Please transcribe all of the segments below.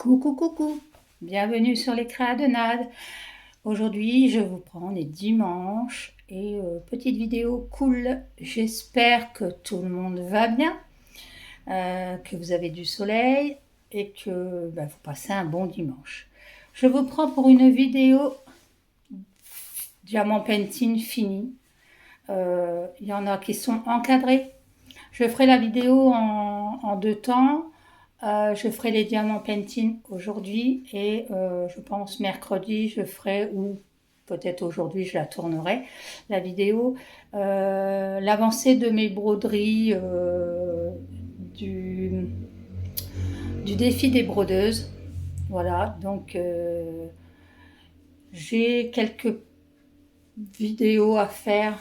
Coucou, coucou, bienvenue sur les Créas de Nad. Aujourd'hui, je vous prends les dimanches et petite vidéo cool. J'espère que tout le monde va bien, que vous avez du soleil et que vous passez un bon dimanche. Je vous prends pour une vidéo diamant painting fini. Il y en a qui sont encadrés. Je ferai la vidéo en deux temps. Je ferai les diamants painting aujourd'hui et je pense mercredi je ferai, ou peut-être aujourd'hui je la tournerai, la vidéo, l'avancée de mes broderies du défi des brodeuses. Voilà, donc j'ai quelques vidéos à faire.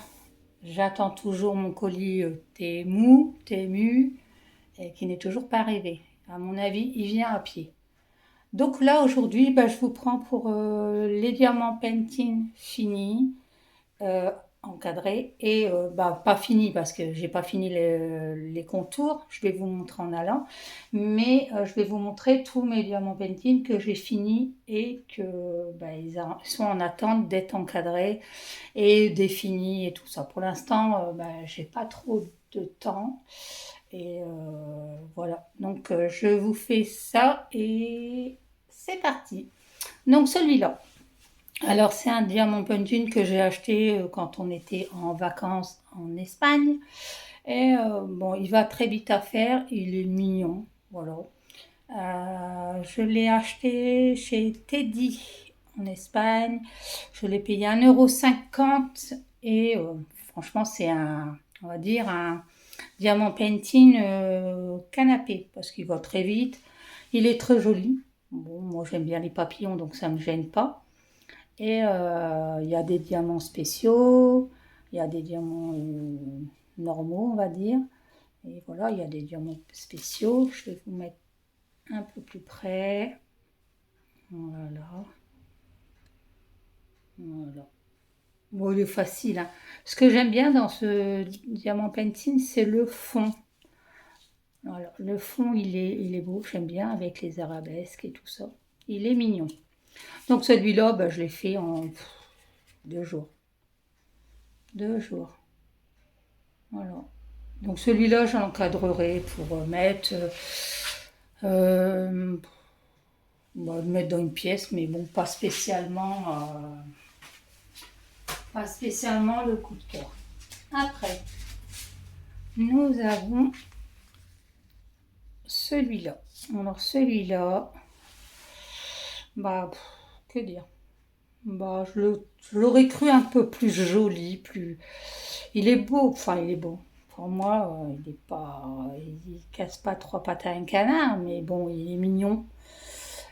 J'attends toujours mon colis Temu, et qui n'est toujours pas arrivé. À mon avis, il vient à pied. Donc là, aujourd'hui, je vous prends pour les diamants painting finis, encadrés, et pas finis parce que j'ai pas fini les contours, je vais vous montrer en allant, mais je vais vous montrer tous mes diamants painting que j'ai finis et que ils sont en attente d'être encadrés et définis et tout ça. Pour l'instant, j'ai pas trop de temps. Et voilà, donc je vous fais ça et c'est parti. Donc celui-là, alors c'est un diamant painting que j'ai acheté quand on était en vacances en Espagne. Et bon, il va très vite à faire, il est mignon, voilà. Je l'ai acheté chez Teddy en Espagne. Je l'ai payé 1,50 € et franchement c'est on va dire un diamant painting canapé parce qu'il va très vite. Il est très joli. Bon, moi j'aime bien les papillons donc ça ne me gêne pas. Et il y a des diamants spéciaux, il y a des diamants normaux on va dire. Et voilà, il y a des diamants spéciaux. Je vais vous mettre un peu plus près. Voilà. Voilà. Bon, il est facile, hein. Ce que j'aime bien dans ce diamant painting, c'est le fond. Voilà, le fond, il est beau, j'aime bien avec les arabesques et tout ça. Il est mignon. Donc celui-là, je l'ai fait en 2 jours. 2 jours. Voilà. Donc celui-là, j'encadrerai pour mettre, mettre dans une pièce, mais bon, pas spécialement le coup de cœur. Après, nous avons celui-là. Alors celui-là, que dire, je l'aurais cru un peu plus joli, il est beau, enfin il est beau. Pour moi, il casse pas 3 pattes à un canard, mais bon, il est mignon.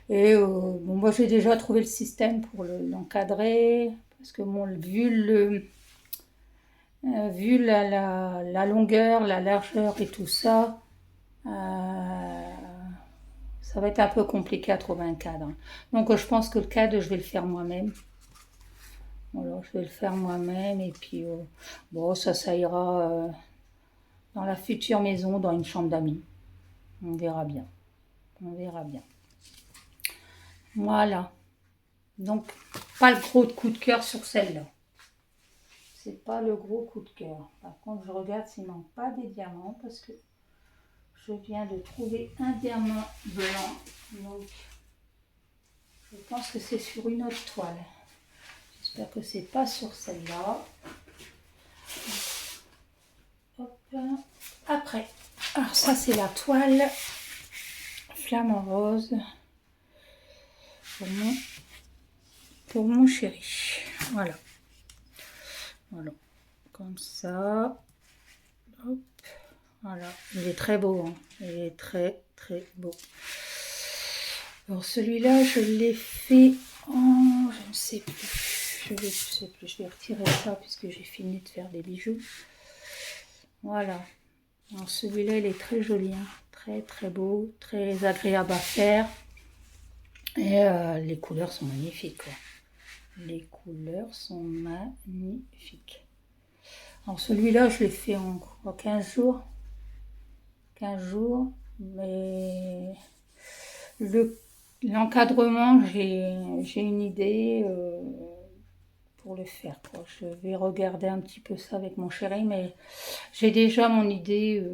Et moi j'ai déjà trouvé le système pour l'encadrer, parce que bon, vu la longueur, la largeur et tout ça, ça va être un peu compliqué à trouver un cadre. Donc je pense que le cadre, je vais le faire moi-même. Voilà, je vais le faire moi-même et puis ça ira dans la future maison, dans une chambre d'amis. On verra bien. On verra bien. Voilà. Donc, pas le gros coup de cœur sur celle-là. C'est pas le gros coup de cœur. Par contre, je regarde s'il manque pas des diamants parce que je viens de trouver un diamant blanc. Donc, je pense que c'est sur une autre toile. J'espère que c'est pas sur celle-là. Hop. Après, alors ça c'est la toile flamant rose pour mon chéri. Voilà. Voilà. Comme ça. Hop. Voilà. Il est très beau. Hein. Il est très très beau. Alors celui-là, je l'ai fait en... Je ne sais plus. Je vais retirer ça puisque j'ai fini de faire des bijoux. Voilà. Alors celui-là, il est très joli. Hein. Très très beau. Très agréable à faire. Et les couleurs sont magnifiques. Quoi. Les couleurs sont magnifiques. Alors celui-là, je l'ai fait en 15 jours. 15 jours. Mais le L'encadrement, j'ai une idée pour le faire, quoi. Je vais regarder un petit peu ça avec mon chéri, mais j'ai déjà mon idée.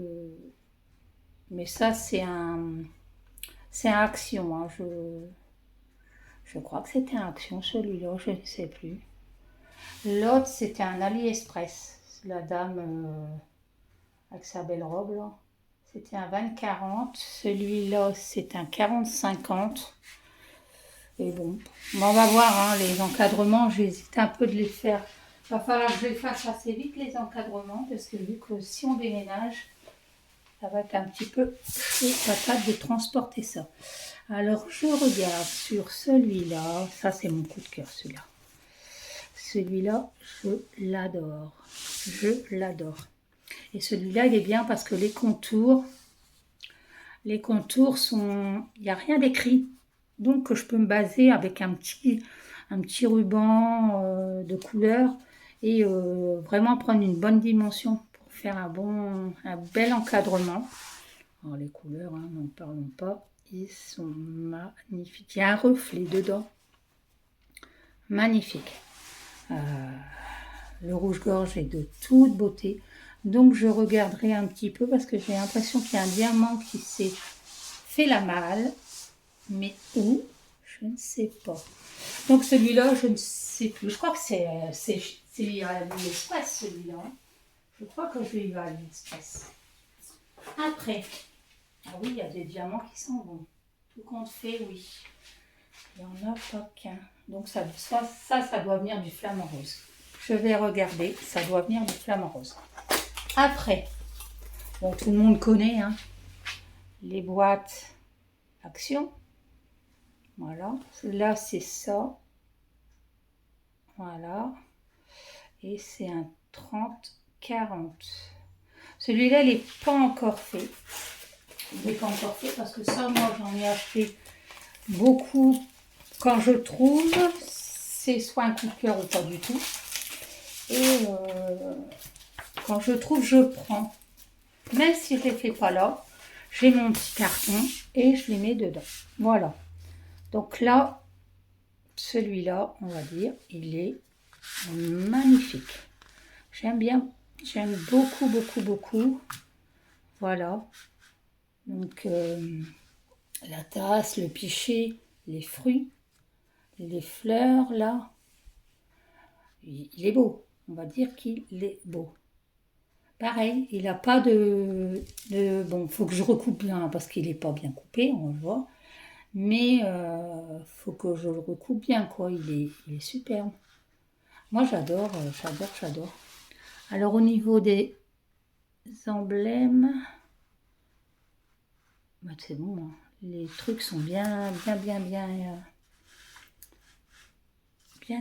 Mais ça, c'est un action, hein. Je crois que c'était un action, celui-là, je ne sais plus. L'autre, c'était un AliExpress. La dame avec sa belle robe, là. C'était un 20-40. Celui-là, c'est un 40-50. Et bon, on va voir, hein, les encadrements, j'hésite un peu de les faire. Il va falloir que je les fasse assez vite, les encadrements, parce que vu que si on déménage, ça va être un petit peu patate de transporter ça. Alors, je regarde sur celui-là. Ça, c'est mon coup de cœur, celui-là. Celui-là, je l'adore. Je l'adore. Et celui-là, il est bien parce que les contours sont... Il n'y a rien d'écrit. Donc, je peux me baser avec un petit ruban de couleur et vraiment prendre une bonne dimension pour faire un bel encadrement. Alors, les couleurs, hein, n'en parlons pas. Ils sont magnifiques. Il y a un reflet dedans. Magnifique. Le rouge-gorge est de toute beauté. Donc, je regarderai un petit peu parce que j'ai l'impression qu'il y a un diamant qui s'est fait la malle. Mais où? Je ne sais pas. Donc, celui-là, je ne sais plus. Je crois que c'est à l'Express, celui-là. Je crois que je vais y aller à l'Express. Après, ah oui, il y a des diamants qui sont bons. Tout compte fait, oui. Il n'y en a pas qu'un. Donc, ça doit venir du flamant rose. Je vais regarder. Ça doit venir du flamant rose. Après, bon, tout le monde connaît, hein, les boîtes Action. Voilà. Là, c'est ça. Voilà. Et c'est un 30-40. Celui-là, il n'est pas encore fait. Il n'est pas encore fait parce que ça, moi, j'en ai acheté beaucoup. Quand je trouve, c'est soit un coup de cœur ou pas du tout. Et quand je trouve, je prends. Même si je ne les fais pas là, j'ai mon petit carton et je les mets dedans. Voilà. Donc là, celui-là, on va dire, il est magnifique. J'aime bien, j'aime beaucoup, beaucoup, beaucoup. Voilà. Donc, la tasse, le pichet, les fruits, les fleurs, là. Il est beau. On va dire qu'il est beau. Pareil, il n'a pas bon, il faut que je recoupe bien parce qu'il n'est pas bien coupé, on le voit. Mais faut que je le recoupe bien, quoi. Il est superbe. Moi, j'adore. Alors, au niveau des emblèmes, bah, c'est bon. Hein. Les trucs sont bien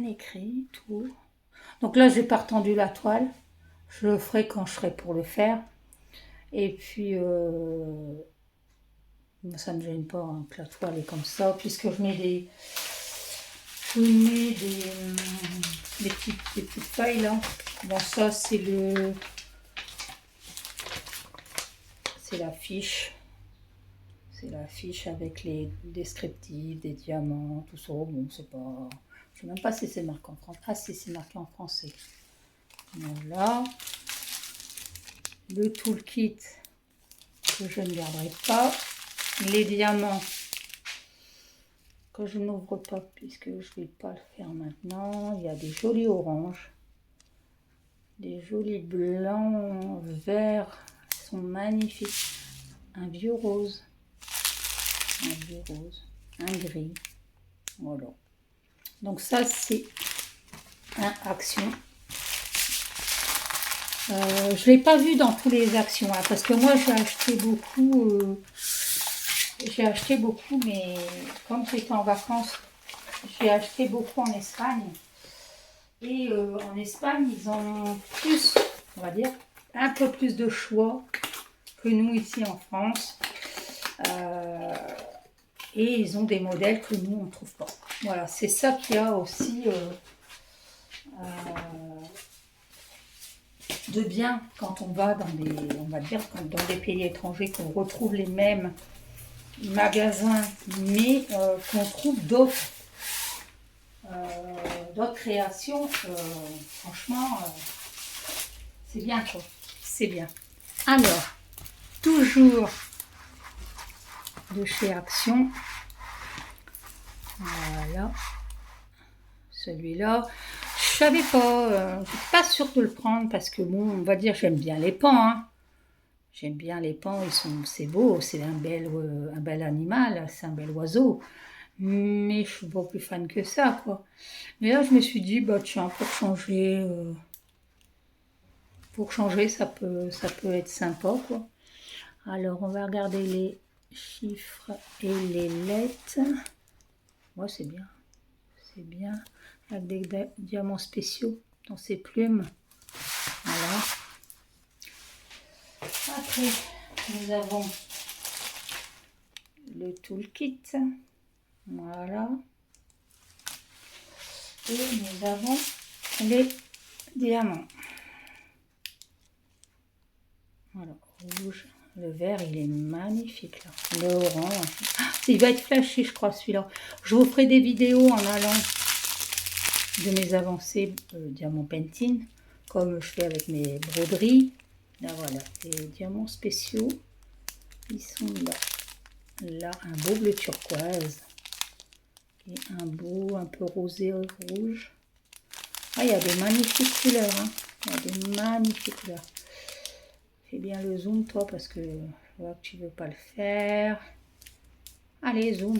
écrits, tout. Donc là, j'ai pas retendu la toile. Je le ferai quand je serai pour le faire. Et puis, ça ne me gêne pas hein, que la toile est comme ça, puisque je mets des petites feuilles là. Bon, ça, c'est la fiche. C'est la fiche avec les descriptifs, des diamants, tout ça. Bon, c'est pas... Je ne sais même pas si c'est marqué en français. Ah, si, c'est marqué en français. Voilà. Le toolkit que je ne garderai pas. Les diamants que je n'ouvre pas puisque je ne vais pas le faire maintenant. Il y a des jolis oranges. Des jolis blancs, verts. Ils sont magnifiques. Un vieux rose. Un gris. Voilà. Donc ça, c'est un action. Je ne l'ai pas vu dans tous les actions, hein, parce que moi, j'ai acheté beaucoup, mais comme j'étais en vacances, j'ai acheté beaucoup en Espagne. Et en Espagne, ils ont plus, on va dire, un peu plus de choix que nous ici en France. Et ils ont des modèles que nous, on ne trouve pas. Voilà, c'est ça qu'il y a aussi de bien quand on va dans des pays étrangers, qu'on retrouve les mêmes magasins, mais qu'on trouve d'autres créations, franchement, c'est bien quoi, c'est bien. Alors, toujours de chez Action, voilà, celui-là, je savais pas, j'étais pas sûre de le prendre parce que bon, on va dire, j'aime bien les pans, hein. J'aime bien les pans, c'est beau, c'est un bel animal, c'est un bel oiseau. Mais je suis pas plus fan que ça, quoi. Mais là, je me suis dit, bah tiens, pour changer, ça peut être sympa, quoi. Alors, on va regarder les chiffres et les lettres. Ouais, c'est bien. C'est bien. Avec des diamants spéciaux dans ses plumes. Voilà. Après, nous avons le toolkit. Voilà. Et nous avons les diamants. Voilà, rouge. Le vert, il est magnifique là. Le orange. Ah, il va être flashé, je crois, celui-là. Je vous ferai des vidéos en allant de mes avancées diamant painting, comme je fais avec mes broderies. Là, voilà, les diamants spéciaux. Ils sont là. Là, un beau bleu turquoise. Et un beau, un peu rosé rouge. Ah, il y a des magnifiques couleurs. Hein. Il y a des magnifiques couleurs. Fais bien le zoom, toi, parce que je vois que tu ne veux pas le faire. Allez, zoom.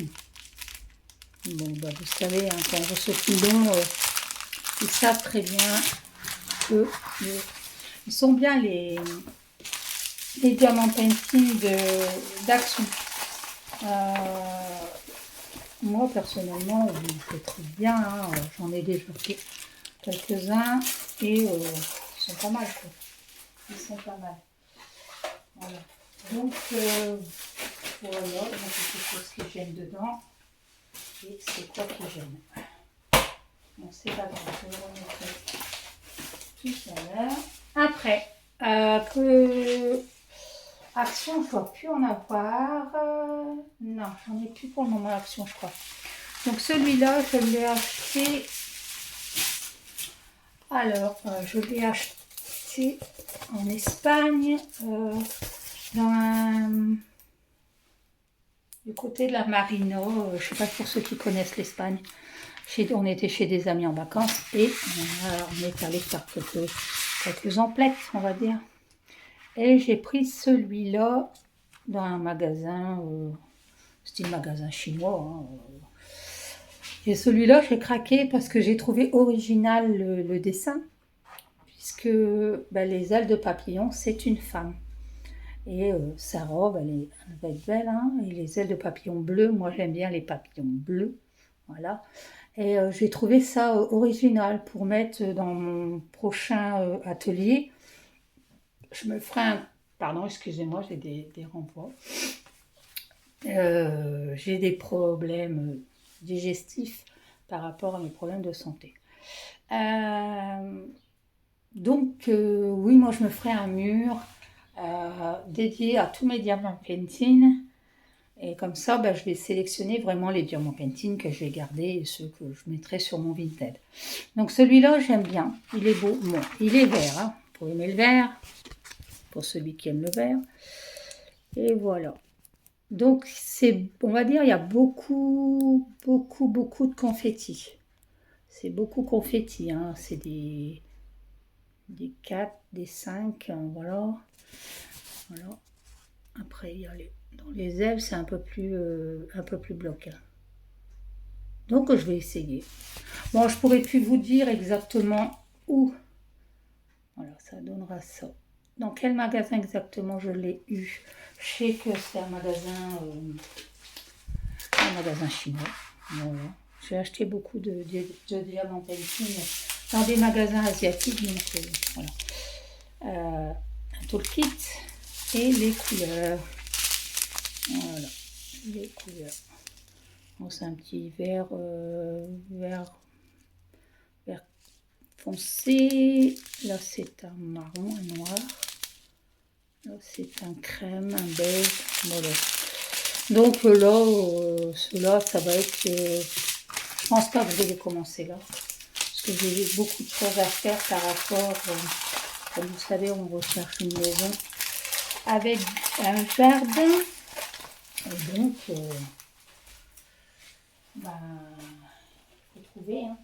Bon, bah, vous savez, hein, quand on se filme, ils savent très bien que ils sont bien les diamants painting d'Action. Moi, personnellement, je les fais très bien. Hein, j'en ai déjà fait quelques-uns et ils sont pas mal. Quoi. Ils sont pas mal. Voilà. Donc, voilà, il y a quelque chose que j'aime dedans. Et c'est quoi que j'aime. Bon, c'est pas grave, je le remettrai tout à l'heure. Après, Action, je ne dois plus en avoir. Non, j'en ai plus pour le moment Action, je crois. Donc celui-là, je l'ai acheté. Alors, je l'ai acheté en Espagne, du côté de la Marino. Je ne sais pas pour ceux qui connaissent l'Espagne. On était chez des amis en vacances et on est allé faire quelques emplettes, on va dire. Et j'ai pris celui-là dans un magasin, style magasin chinois. Hein. Et celui-là, j'ai craqué parce que j'ai trouvé original le dessin, puisque les ailes de papillon, c'est une femme. Et sa robe, elle va être belle. Hein. Et les ailes de papillon bleues, moi j'aime bien les papillons bleus. Voilà. Et j'ai trouvé ça original pour mettre dans mon prochain atelier. Je me ferai un... Pardon, excusez-moi, j'ai des renvois. J'ai des problèmes digestifs par rapport à mes problèmes de santé. Donc, oui, moi, je me ferai un mur dédié à tous mes diamants painting. Et comme ça, je vais sélectionner vraiment les diamants painting que je vais garder et ceux que je mettrai sur mon Vinted. Donc, celui-là, j'aime bien. Il est beau. Bon, il est vert. Hein. Vous pouvez aimer le vert. Pour celui qui aime le vert. Et voilà. Donc, on va dire, il y a beaucoup de confettis. C'est beaucoup confetti, hein. C'est des 4, des 5, hein, voilà. Après, il y a dans les ailes, c'est un peu plus bloqué. Donc, je vais essayer. Bon, je pourrais plus vous dire exactement où. Voilà, ça donnera ça. Dans quel magasin exactement je l'ai eu? Je sais que c'est un magasin chinois. Voilà. J'ai acheté beaucoup de diamants painting dans des magasins asiatiques. Donc, voilà. Un toolkit et les couleurs. Voilà, les couleurs. Bon, c'est un petit vert foncé. Là, c'est un marron, un noir. Là, c'est un crème, un beige. Voilà. Donc là, ceux-là, ça va être... je pense pas que je vais les commencer là. Parce que j'ai beaucoup de choses à faire par rapport... comme vous savez, on recherche une maison avec un jardin. Et donc, ben, il faut trouver. Hein.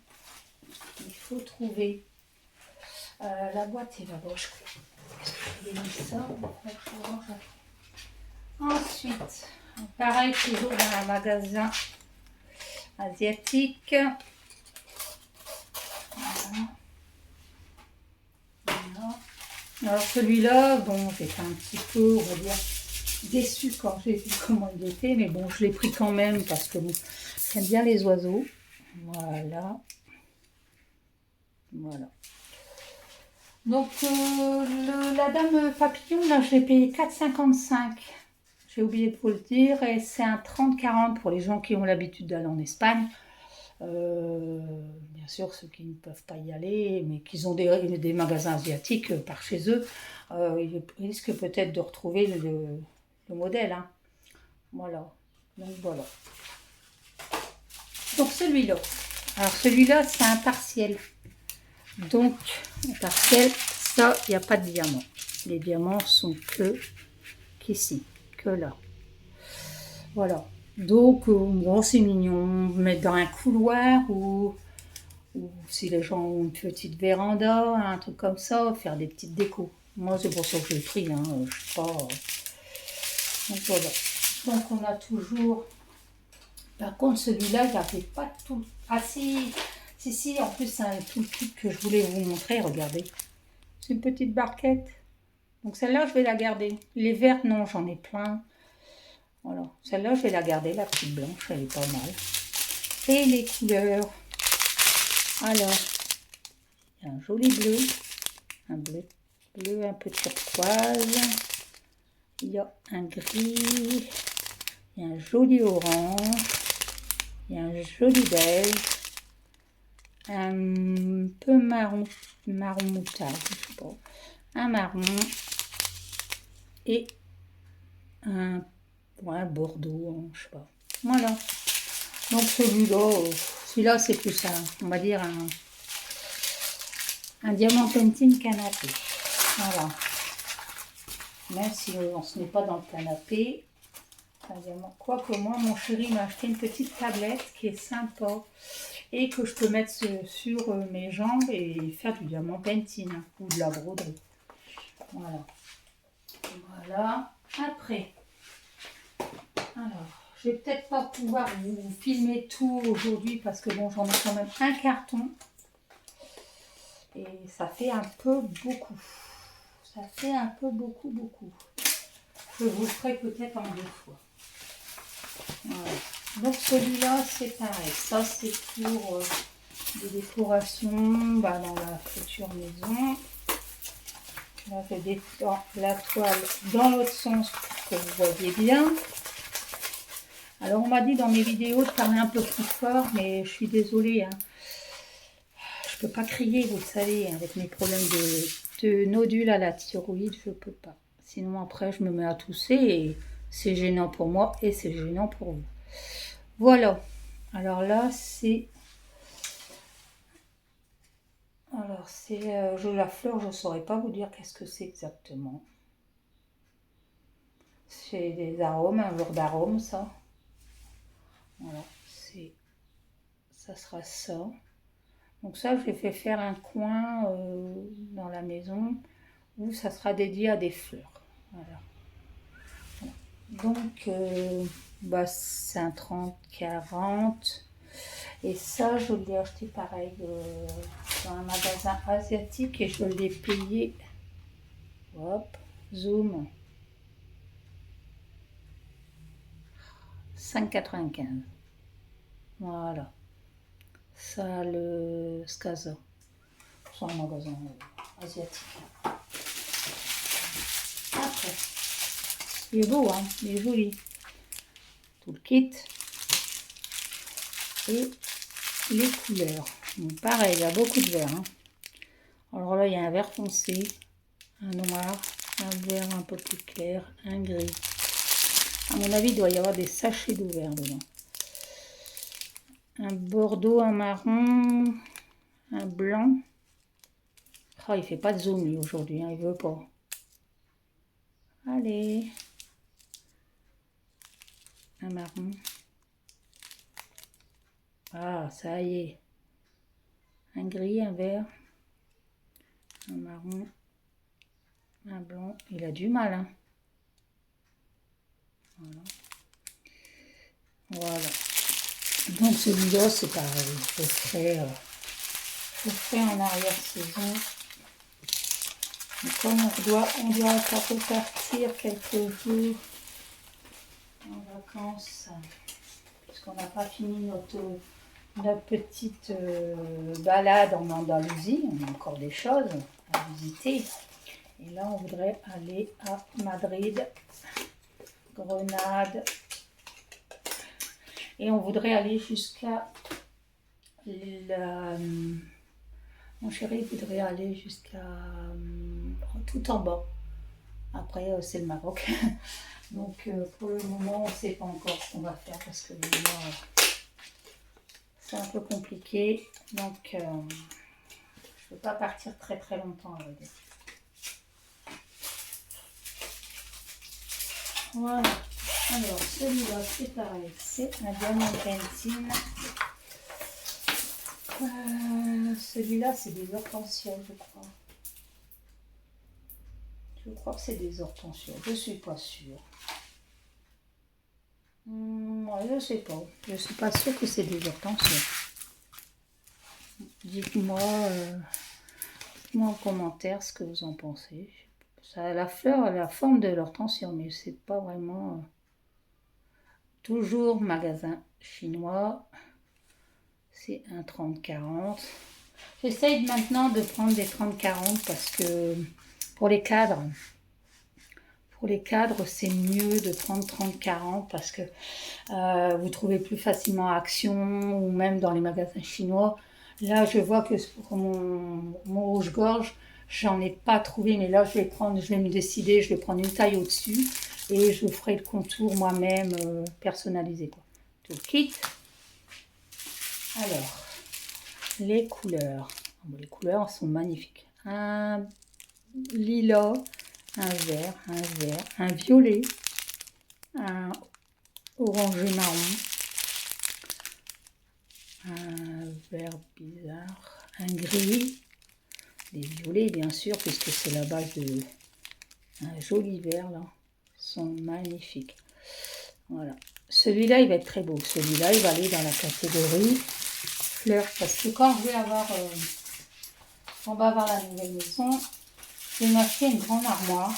Il faut trouver. La boîte est là-bas, je crois. Est-ce que je vais mettre ça? Ensuite, pareil, toujours dans un magasin asiatique. Voilà. Voilà. Alors celui-là, bon, j'étais un petit peu, on va dire, déçue quand j'ai vu comment il était, mais bon, je l'ai pris quand même parce que bon, j'aime bien les oiseaux. Voilà. Voilà. Donc, la dame papillon, là, je l'ai payé 4,55. J'ai oublié de vous le dire. Et c'est un 30-40 pour les gens qui ont l'habitude d'aller en Espagne. Bien sûr, ceux qui ne peuvent pas y aller, mais qui ont des magasins asiatiques par chez eux, ils risquent peut-être de retrouver le modèle. Hein. Voilà. Donc, voilà. Donc, celui-là. Alors, celui-là, c'est un partiel. Donc, un partiel, ça, il n'y a pas de diamants. Les diamants sont qu'ici, que là. Voilà. Donc, bon, c'est mignon. Mettre dans un couloir ou si les gens ont une petite véranda, un truc comme ça, faire des petites décos. Moi, c'est pour ça que je l'ai pris. Hein. Je sais pas. Donc, voilà. Donc, on a toujours... Par contre, celui-là, il n'avait pas tout... Ah, si, en plus, c'est un tout kit que je voulais vous montrer. Regardez. C'est une petite barquette. Donc, celle-là, je vais la garder. Les vertes, non, j'en ai plein. Voilà. Celle-là, je vais la garder. La petite blanche, elle est pas mal. Et les couleurs. Alors, il y a un joli bleu. Un bleu un peu turquoise. Il y a un gris. Il y a un joli orange. Il y a un joli beige. Un peu marron moutarde, je sais pas. Un marron. Et un bordeaux, je sais pas. Voilà. Donc celui-là, c'est plus on va dire un diamant painting canapé. Voilà. Même si on se met pas dans le canapé. Quoique moi, mon chéri m'a acheté une petite tablette qui est sympa et que je peux mettre sur mes jambes et faire du diamant painting ou de la broderie. Voilà. Voilà. Après, alors, je vais peut-être pas pouvoir vous filmer tout aujourd'hui parce que bon, j'en ai quand même un carton et ça fait un peu beaucoup. Ça fait un peu beaucoup. Je vous ferai peut-être en 2 fois. Voilà. Donc celui-là, c'est pareil. Ça, c'est pour des décorations dans la future maison. Là, je détends la toile dans l'autre sens pour que vous voyez bien. Alors, on m'a dit dans mes vidéos de parler un peu plus fort, mais je suis désolée. Hein. Je peux pas crier, vous le savez, avec mes problèmes de nodules à la thyroïde, je peux pas. Sinon, après, je me mets à tousser et c'est gênant pour moi et c'est gênant pour vous. Voilà. Alors là, c'est... Alors, c'est la fleur, je ne saurais pas vous dire qu'est-ce que c'est exactement. C'est des arômes, un genre d'arôme, ça. Voilà, ça sera ça. Donc ça, je l'ai fait faire un coin dans la maison où ça sera dédié à des fleurs. Voilà. Donc, c'est un 30-40. Et ça, je l'ai acheté pareil dans un magasin asiatique et je l'ai payé. Hop, zoom. 5,95. Voilà. Ça, le Skaza. C'est un magasin asiatique. Après, il est beau, hein, il est joli. Tout le kit. Et les couleurs. Donc, pareil, il y a beaucoup de vert. Hein. Alors là, il y a un vert foncé, un noir, un vert un peu plus clair, un gris, À mon avis, il doit y avoir des sachets d'eau vert dedans. Un bordeaux, un marron, un blanc. Oh, il fait pas de zoom lui aujourd'hui, hein, il veut pas. Allez. Un marron. Ah, ça y est. Un gris, un vert, un marron, un blanc. Il a du mal, hein. Voilà. Donc celui-là, c'est pareil. Je ferai en arrière-saison. Comme on doit encore repartir quelques jours en vacances, puisqu'on n'a pas fini notre petite balade en Andalousie. On a encore des choses à visiter. Et là, on voudrait aller à Madrid, Grenade. Et on voudrait aller jusqu'à mon chéri voudrait aller jusqu'à tout en bas. Après, c'est le Maroc. Donc, pour le moment, on ne sait pas encore ce qu'on va faire parce que c'est un peu compliqué. Donc, je ne peux pas partir très très longtemps avec eux. Voilà. Alors, celui-là, c'est pareil. C'est un diamant painting. Celui-là, c'est des hortensias, je crois. Je crois que c'est des hortensias. Je ne suis pas sûre. Je ne sais pas. Je ne suis pas sûre que c'est des hortensias. Dites-moi en commentaire ce que vous en pensez. Ça a la fleur, la forme de l'hortensia, mais c'est pas vraiment... Toujours magasin chinois. C'est un 30-40. J'essaye maintenant de prendre des 30-40 parce que pour les cadres, c'est mieux de prendre 30-40 parce que vous trouvez plus facilement à Action ou même dans les magasins chinois. Là, je vois que pour mon rouge-gorge, j'en ai pas trouvé, mais là, je vais me décider, je vais prendre une taille au-dessus et je ferai le contour moi-même personnalisé, quoi. Tout le kit. Alors, les couleurs. Les couleurs sont magnifiques. Un lilas, un vert, un violet, un orangé marron, un vert bizarre, un gris, des violets bien sûr, puisque c'est la base de un joli vert là. Ils sont magnifiques. Voilà. Celui-là, il va être très beau. Celui-là, il va aller dans la catégorie fleurs. Parce que quand on va avoir la nouvelle maison, je vais m'acheter une grande armoire.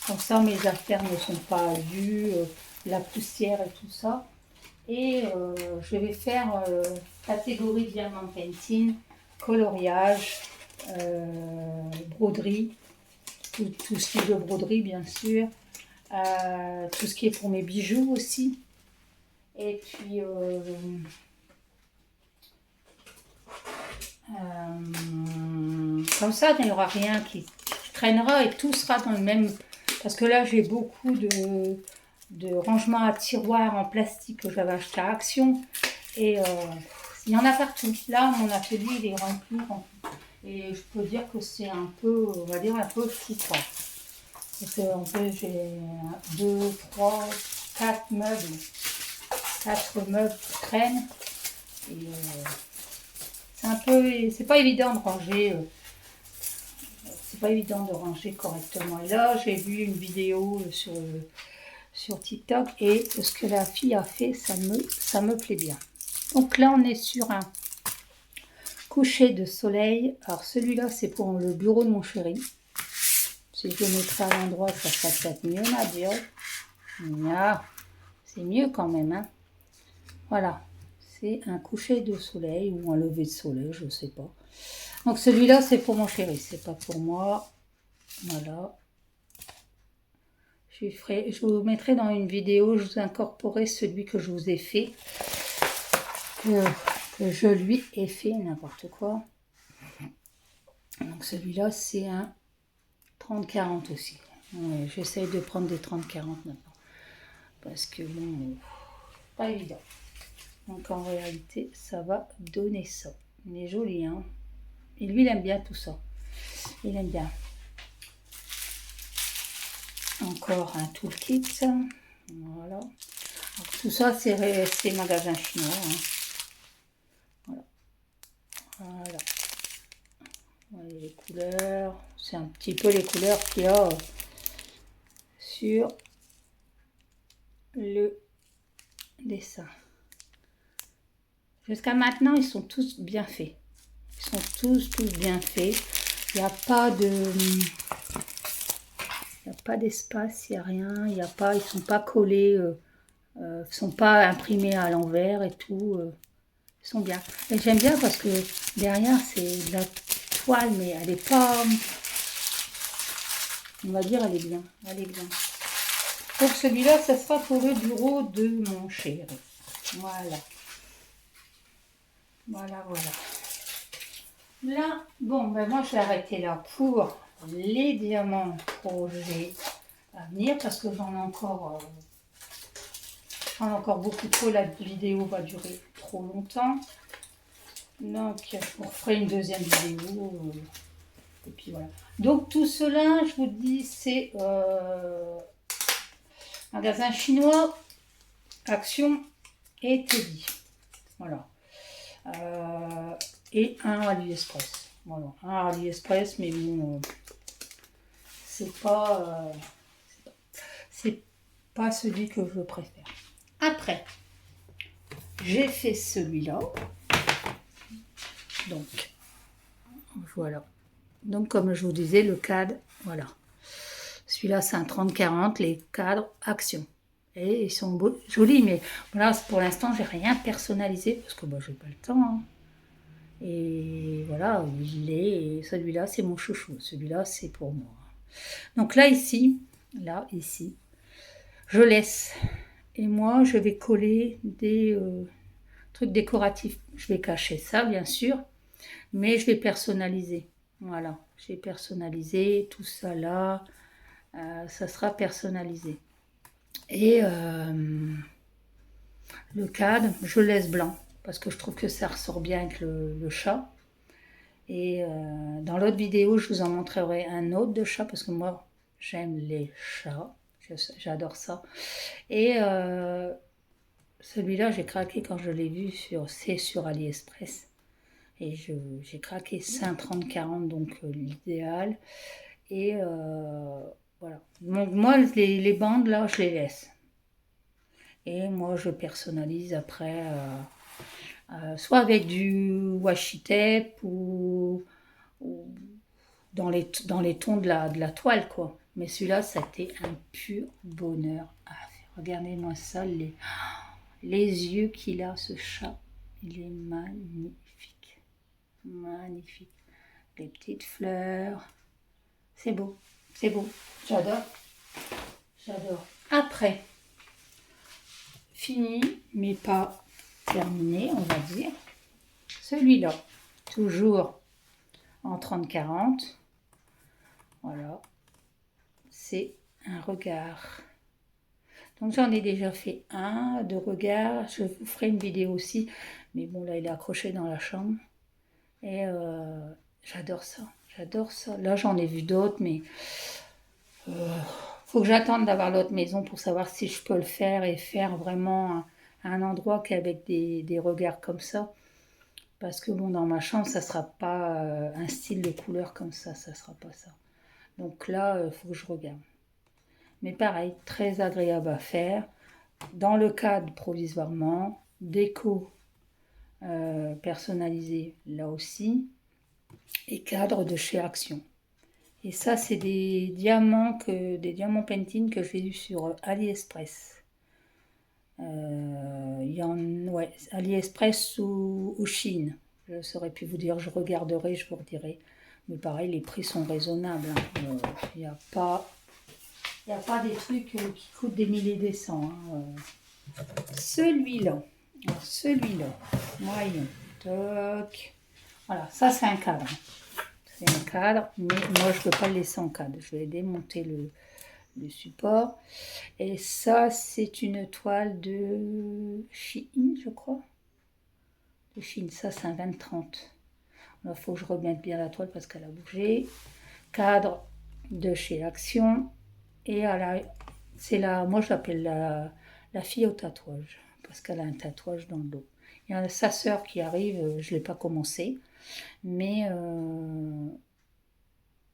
Comme ça, mes affaires ne sont pas vues, la poussière et tout ça. Et je vais faire catégorie diamant painting, coloriage, broderie, tout ce qui est de broderie bien sûr, tout ce qui est pour mes bijoux aussi. Et puis comme ça, il n'y aura rien qui traînera et tout sera dans le même. Parce que là, j'ai beaucoup de rangements à tiroirs en plastique que j'avais acheté à Action. Et il y en a partout. Là, mon atelier, il est rempli. Et je peux dire que c'est un peu, on va dire, un peu foutra. Parce que en fait, j'ai 2, 3, 4 meubles. 4 meubles qui traînent. Et c'est un peu, c'est pas évident de ranger. C'est pas évident de ranger correctement. Et là, j'ai vu une vidéo sur TikTok et ce que la fille a fait, ça me plaît bien. Donc là, on est sur un coucher de soleil. Alors celui-là, c'est pour le bureau de mon chéri. Si je le mettrais à l'endroit, ça serait peut-être mieux, Nadia. Ah, c'est mieux quand même, hein. Voilà, c'est un coucher de soleil ou un lever de soleil, je ne sais pas. Donc celui-là, c'est pour mon chéri, c'est pas pour moi. Voilà. Je vous mettrai dans une vidéo, je vous incorporerai celui que je vous ai fait. Que je lui ai fait, n'importe quoi. Donc celui-là, c'est un 30-40 aussi. Ouais, j'essaye de prendre des 30-40 maintenant. parce que bon, pas évident. Donc en réalité, ça va donner ça. Il est joli, hein. Et lui, il aime bien tout ça. Il aime bien. Encore un toolkit. Voilà. Donc, tout ça, c'est magasin chinois. Hein. Voilà. Voilà. Voyez les couleurs. C'est un petit peu les couleurs qu'il y a sur le dessin. Jusqu'à maintenant, ils sont tous bien faits. Ils sont tous bien faits. Il n'y a pas de... Il n'y a pas d'espace, il n'y a rien. Il y a pas, ils ne sont pas collés, ne sont pas imprimés à l'envers et tout. Ils sont bien. Et j'aime bien parce que derrière, c'est de la toile, mais elle n'est pas... On va dire, elle est bien. Elle est bien. Donc celui-là, ça sera pour le bureau de mon chéri. Voilà. Voilà, voilà. Là, bon, ben moi, je vais arrêter là pour les diamants projets à venir parce que j'en ai encore beaucoup trop. La vidéo va durer trop longtemps. Donc, on ferait une deuxième vidéo. Et puis voilà. Donc, tout cela, je vous dis, c'est magasin chinois, Action et Teddy. Voilà. Et un AliExpress. Voilà, un AliExpress, mais bon, c'est pas celui que je préfère. Après, j'ai fait celui-là. Donc, voilà. Donc, comme je vous disais, le cadre, voilà. Celui-là, c'est un 30-40, les cadres Action. Et ils sont beaux, jolis, mais voilà, pour l'instant, j'ai rien personnalisé parce que j'ai pas le temps. Hein. Et voilà, celui-là, c'est mon chouchou. Celui-là, c'est pour moi. Donc là, ici, je laisse. Et moi, je vais coller des trucs décoratifs. Je vais cacher ça, bien sûr, mais je vais personnaliser. Voilà, j'ai personnalisé tout ça là. Ça sera personnalisé. Et le cadre, je laisse blanc parce que je trouve que ça ressort bien avec le chat. Et dans l'autre vidéo, je vous en montrerai un autre de chat parce que moi, j'aime les chats. J'adore ça. Et celui-là, j'ai craqué quand je l'ai vu sur AliExpress. Et j'ai craqué 5,30-40, donc l'idéal. Et voilà. Donc, moi, les bandes, là, je les laisse. Et moi, je personnalise après, soit avec du washi tape ou dans les tons de la toile, quoi. Mais celui-là, ça a été un pur bonheur à faire. Regardez-moi ça, les yeux qu'il a, ce chat. Il est magnifique. Magnifique. Les petites fleurs. C'est beau. C'est beau. J'adore. J'adore. Après, fini, mais pas terminé, on va dire. Celui-là, toujours en 30-40. Voilà. C'est un regard. Donc j'en ai déjà fait un de regard. Je vous ferai une vidéo aussi. Mais bon, là, il est accroché dans la chambre. Et j'adore ça. J'adore ça. Là, j'en ai vu d'autres, mais faut que j'attende d'avoir l'autre maison pour savoir si je peux le faire et faire vraiment un endroit qu'avec des regards comme ça. Parce que bon, dans ma chambre, ça sera pas un style de couleur comme ça. Ça sera pas ça. Donc là, il faut que je regarde. Mais pareil, très agréable à faire. Dans le cadre provisoirement, déco personnalisé là aussi, et cadre de chez Action. Et ça, c'est des diamants Pantene que j'ai eu sur AliExpress. AliExpress ou Chine. Je ne saurais plus vous dire, je regarderai, je vous redirai. Mais pareil, les prix sont raisonnables. Il n'y a pas des trucs qui coûtent des milliers des cents. Hein. Celui-là, moyen, toc. Voilà, ça c'est un cadre. C'est un cadre, mais moi je ne peux pas le laisser en cadre. Je vais démonter le support. Et ça, c'est une toile de Shein, je crois. De Shein, ça, c'est un 20-30. Il faut que je remette bien la toile parce qu'elle a bougé. Cadre de chez Action. Et c'est moi je l'appelle la fille au tatouage parce qu'elle a un tatouage dans le dos. Il y a sa sœur qui arrive, je ne l'ai pas commencé, mais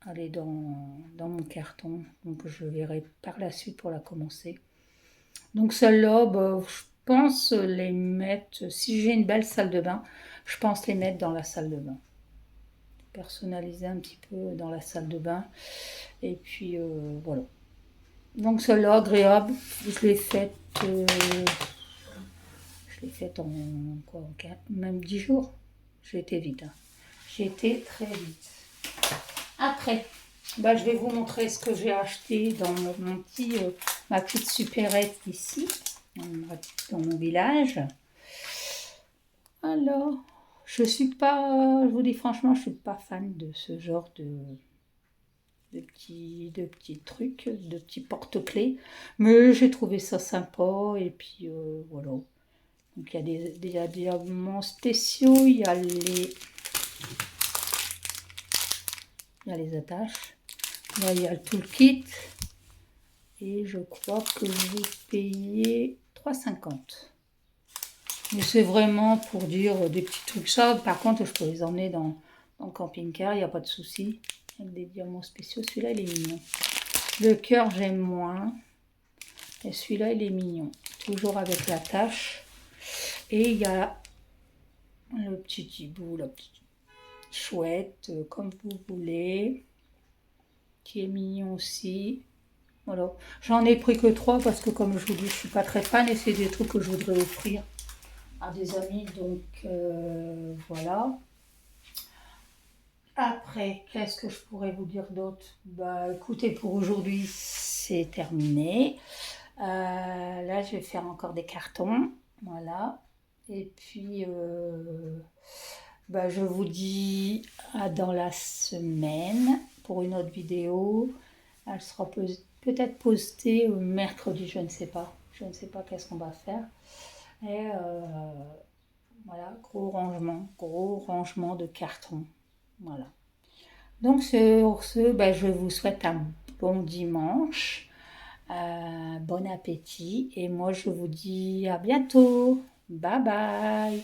elle est dans mon carton, donc je verrai par la suite pour la commencer. Donc celle-là, bah, je pense les mettre, si j'ai une belle salle de bain, je pense les mettre dans la salle de bain. Personnaliser un petit peu dans la salle de bain. Et puis voilà. Donc celle-là, agréable, je l'ai faite en quoi, même 10 jours. J'ai été vite. Hein. J'ai été très vite. Après, bah, je vais vous montrer ce que j'ai acheté dans ma petite supérette ici, dans mon village. Alors, je vous dis franchement, je suis pas fan de ce genre de petits trucs, de petits porte-clés. Mais j'ai trouvé ça sympa et puis voilà. Donc il y a des diamants spéciaux, il y a les attaches, là il y a tout le kit. Et je crois que j'ai payé 3,50 €. Mais c'est vraiment pour dire des petits trucs. Ça, par contre, je peux les emmener dans le camping-car, il n'y a pas de souci. Avec des diamants spéciaux, celui-là, il est mignon. Le cœur, j'aime moins. Et celui-là, il est mignon. Toujours avec la tache. Et il y a le petit hibou, la petite chouette, comme vous voulez. Qui est mignon aussi. Voilà. J'en ai pris que 3 parce que, comme je vous dis, je suis pas très fan. Et c'est des trucs que je voudrais offrir à des amis. Donc, voilà. Après, qu'est-ce que je pourrais vous dire d'autre? Bah, écoutez, pour aujourd'hui, c'est terminé. Là, je vais faire encore des cartons. Voilà. Et puis, bah, je vous dis à dans la semaine pour une autre vidéo. Elle sera peut-être postée mercredi, je ne sais pas. Je ne sais pas qu'est-ce qu'on va faire. Et voilà, gros rangement de cartons. Voilà. Donc sur ce, ben, je vous souhaite un bon dimanche, bon appétit et moi je vous dis à bientôt. Bye bye.